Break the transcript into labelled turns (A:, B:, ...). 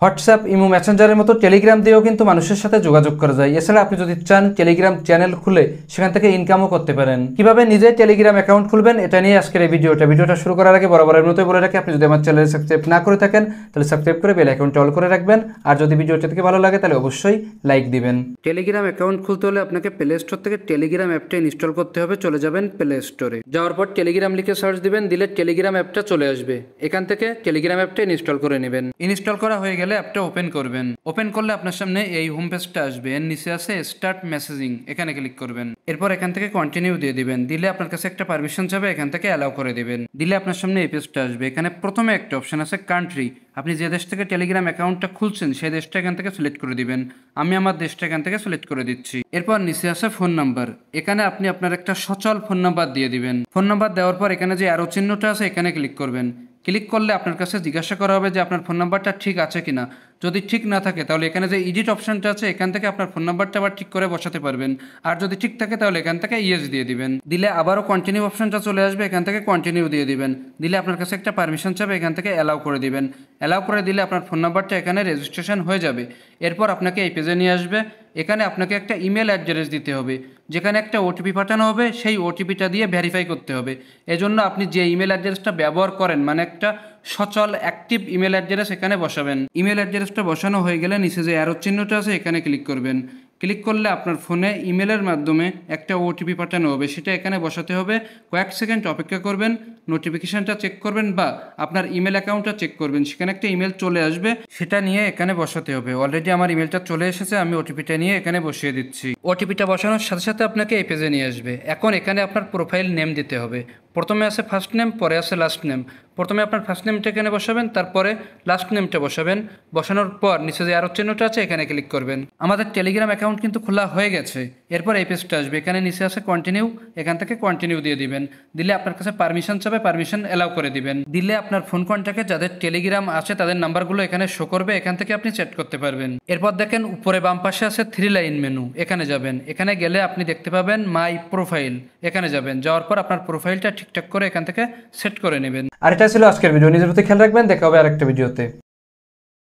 A: WhatsApp, imo, মেসেঞ্জারের মতো Telegram দিয়েও কিন্তু মানুষের সাথে যোগাযোগ করা যায়। এছাড়া আপনি যদি চান টেলিগ্রাম চ্যানেল খুলে সেখান থেকে ইনকামও করতে পারেন। কিভাবে নিজে টেলিগ্রাম অ্যাকাউন্ট খুলবেন এটা নিয়ে আজকের এই ভিডিওটা শুরু করার আগে বরাবরের মতোই বলে রাখি, আপনি যদি আমার চ্যানেলে সাবস্ক্রাইব না করে থাকেন তাহলে সাবস্ক্রাইব করে বেল আইকনটা অল করে রাখবেন। আর যদি ভিডিওটা থেকে ভালো লাগে তাহলে অবশ্যই লাইক দিবেন। টেলিগ্রাম অ্যাকাউন্ট খুলতে হলে আপনাকে প্লে স্টোর থেকে টেলিগ্রাম অ্যাপটা ইনস্টল করতে হবে। চলে যাবেন প্লে স্টোরে, যাওয়ার পর টেলিগ্রাম লিখে সার্চ দিবেন, দিলে টেলিগ্রাম অ্যাপটা চলে আসবে। এখান থেকে টেলিগ্রাম অ্যাপটা ইনস্টল করে নেবেন। ইনস্টল করা হয়ে গেলে অ্যাপটা ওপেন করবেন। ওপেন করলে আপনার সামনে এই হোম পেজটা আসবে, এর নিচে আছে স্টার্ট মেসেজিং, এখানে ক্লিক করবেন। এরপর এখান থেকে কন্টিনিউ দিয়ে দিবেন, দিলে আপনার কাছে একটা পারমিশন যাবে, এখান থেকে অ্যালাউ করে দিবেন। দিলে আপনার সামনে এই পেজটা আসবে। এখানে প্রথমে একটা অপশন আছে কান্ট্রি, আপনি যে দেশ থেকে টেলিগ্রাম অ্যাকাউন্টটা খুলছেন সেই দেশটা এখান থেকে সিলেক্ট করে দিবেন। আমি আমার দেশটা এখান থেকে সিলেক্ট করে দিচ্ছি। এরপর নিচে আছে ফোন নাম্বার, এখানে আপনি আপনার একটা সচল ফোন নাম্বার দিয়ে দিবেন। ফোন নাম্বার দেওয়ার পর এখানে যে অ্যারো চিহ্নটা আছে এখানে ক্লিক করবেন। ক্লিক করলে আপনার কাছে জিজ্ঞাসা করা হবে যে আপনার ফোন নাম্বারটা ঠিক আছে কিনা। যদি ঠিক না থাকে তাহলে এখানে যে এডিট অপশনটা আছে এখান থেকে আপনার ফোন নাম্বারটা আবার ঠিক করে বসাতে পারবেন। আর যদি ঠিক থাকে তাহলে এখান থেকে ইয়েস দিয়ে দিবেন। দিলে আবারও কন্টিনিউ অপশনটা চলে আসবে, এখান থেকে কন্টিনিউ দিয়ে দিবেন। দিলে আপনার কাছে একটা পারমিশন চাবে, এখান থেকে অ্যালাউ করে দিবেন। অ্যালাউ করে দিলে আপনার ফোন নাম্বারটা এখানে রেজিস্ট্রেশন হয়ে যাবে। এরপর আপনাকে এই পেজে নিয়ে আসবে। এখানে আপনাকে একটা ইমেল অ্যাড্রেস দিতে হবে, যেখানে একটা ওটিপি পাঠানো হবে, সেই ওটিপিটা দিয়ে ভেরিফাই করতে হবে। এজন্য আপনি যে ইমেল অ্যাড্রেসটা ব্যবহার করেন মানে একটা সচল অ্যাক্টিভ ইমেল অ্যাড্রেস এখানে বসাবেন। ইমেল অ্যাড্রেসটা বসানো হয়ে গেলে নিচে যে অ্যারো চিহ্নটা আছে এখানে ক্লিক করবেন। ক্লিক করলে আপনার ফোনে ইমেলের মাধ্যমে একটা ওটিপি পাঠানো হবে, সেটা এখানে বসাতে হবে। কয়েক সেকেন্ড অপেক্ষা করবেন, নোটিফিকেশানটা চেক করবেন বা আপনার ইমেল অ্যাকাউন্টটা চেক করবেন, সেখানে একটা ইমেল চলে আসবে, সেটা নিয়ে এখানে বসাতে হবে। অলরেডি আমার ইমেলটা চলে এসেছে, আমি ওটিপিটা নিয়ে এখানে বসিয়ে দিচ্ছি। ওটিপিটা বসানোর সাথে সাথে আপনাকে এই পেজে নিয়ে আসবে। এখন এখানে আপনার প্রোফাইল নেম দিতে হবে। প্রথমে আছে ফার্স্ট নেম, পরে আছে লাস্ট নেম। প্রথমে আপনার ফার্স্ট নেমটা এখানে বসাবেন, তারপরে লাস্ট নেমটা বসাবেন। বসানোর পর নিচে যে আরও চিহ্নটা আছে এখানে ক্লিক করবেন। আমাদের টেলিগ্রাম অ্যাকাউন্ট কিন্তু খোলা হয়ে গেছে। এরপর এই পেজটা আসবে, এখানে নিচে আছে কন্টিনিউ, এখান থেকে কন্টিনিউ দিয়ে দিবেন। দিলে আপনার কাছে পারমিশন চাবে, পারমিশন অ্যালাউ করে দিবেন। দিলে আপনার ফোন কন্ট্যাক্টে যাদের টেলিগ্রাম আছে তাদের নাম্বারগুলো এখানে শো করবে, এখান থেকে আপনি চ্যাট করতে পারবেন। এরপর দেখেন উপরে বাম পাশে আছে 3 লাইন মেনু, এখানে যাবেন। এখানে গেলে আপনি দেখতে পাবেন মাই প্রোফাইল, এখানে যাবেন। যাওয়ার পর আপনার প্রোফাইলটা ঠিকঠাক করে এখান থেকে সেট করে নেবেন। আর এটা ছিল আজকের ভিডিও। নিজের প্রতি খেয়াল রাখবেন, দেখা হবে আরেকটা ভিডিওতে।